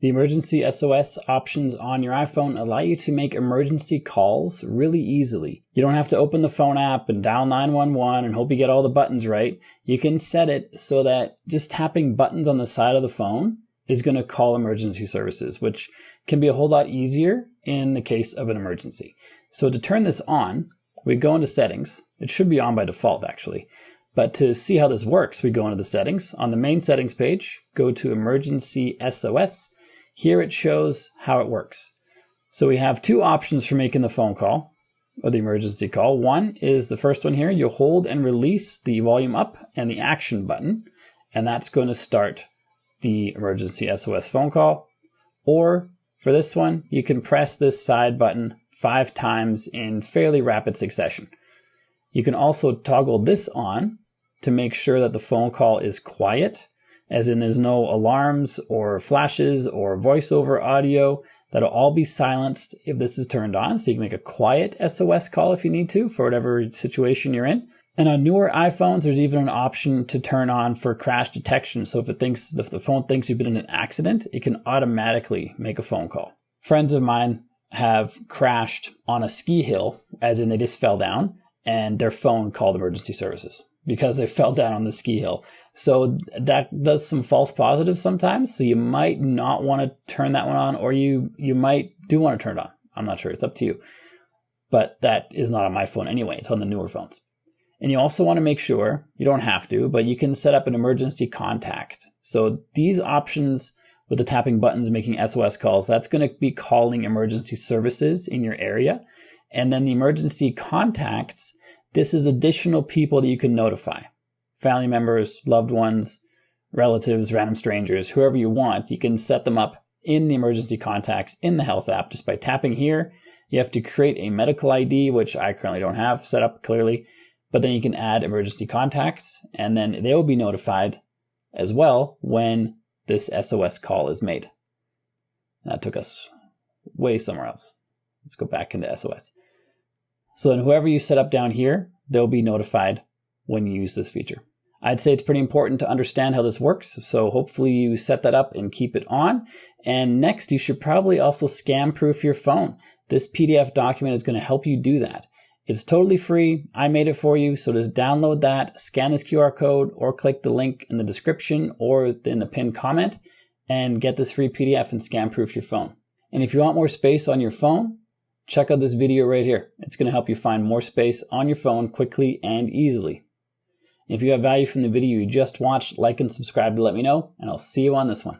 The emergency SOS options on your iPhone allow you to make emergency calls really easily. You don't have to open the phone app and dial 911 and hope you get all the buttons right. You can set it so that just tapping buttons on the side of the phone is going to call emergency services, which can be a whole lot easier in the case of an emergency. So to turn this on, we go into settings. It should be on by default actually. But to see how this works, we go into the settings. On the main settings page, go to Emergency SOS. Here it shows how it works. So we have two options for making the phone call or the emergency call. One is the first one here. You'll hold and release the volume up and the action button, and that's going to start the emergency SOS phone call. Or for this one, you can press this side button 5 times in fairly rapid succession. You can also toggle this on to make sure that the phone call is quiet, as in there's no alarms or flashes or voiceover audio. That'll all be silenced if this is turned on. So you can make a quiet SOS call if you need to for whatever situation you're in. And on newer iPhones, there's even an option to turn on for crash detection. So if the phone thinks you've been in an accident, it can automatically make a phone call. Friends of mine have crashed on a ski hill, as in they just fell down, and their phone called emergency services because they fell down on the ski hill. So that does some false positives sometimes. So you might not want to turn that one on, or you might do want to turn it on. I'm not sure. It's up to you. But that is not on my phone anyway. It's on the newer phones. And you also want to make sure, you don't have to, but you can set up an emergency contact. So these options with the tapping buttons making SOS calls, that's going to be calling emergency services in your area. And then the emergency contacts, this is additional people that you can notify. Family members, loved ones, relatives, random strangers, whoever you want, you can set them up in the emergency contacts in the health app just by tapping here. You have to create a medical ID, which I currently don't have set up clearly, but then you can add emergency contacts and then they will be notified as well when this SOS call is made. That took us way somewhere else. Let's go back into SOS. So then whoever you set up down here, they'll be notified when you use this feature. I'd say it's pretty important to understand how this works. So hopefully you set that up and keep it on. And next, you should probably also scam proof your phone. This PDF document is going to help you do that. It's totally free. I made it for you. So just download that, scan this QR code, or click the link in the description or in the pinned comment and get this free PDF and scam proof your phone. And if you want more space on your phone, check out this video right here. It's going to help you find more space on your phone quickly and easily. If you have value from the video you just watched, like and subscribe to let me know, and I'll see you on this one.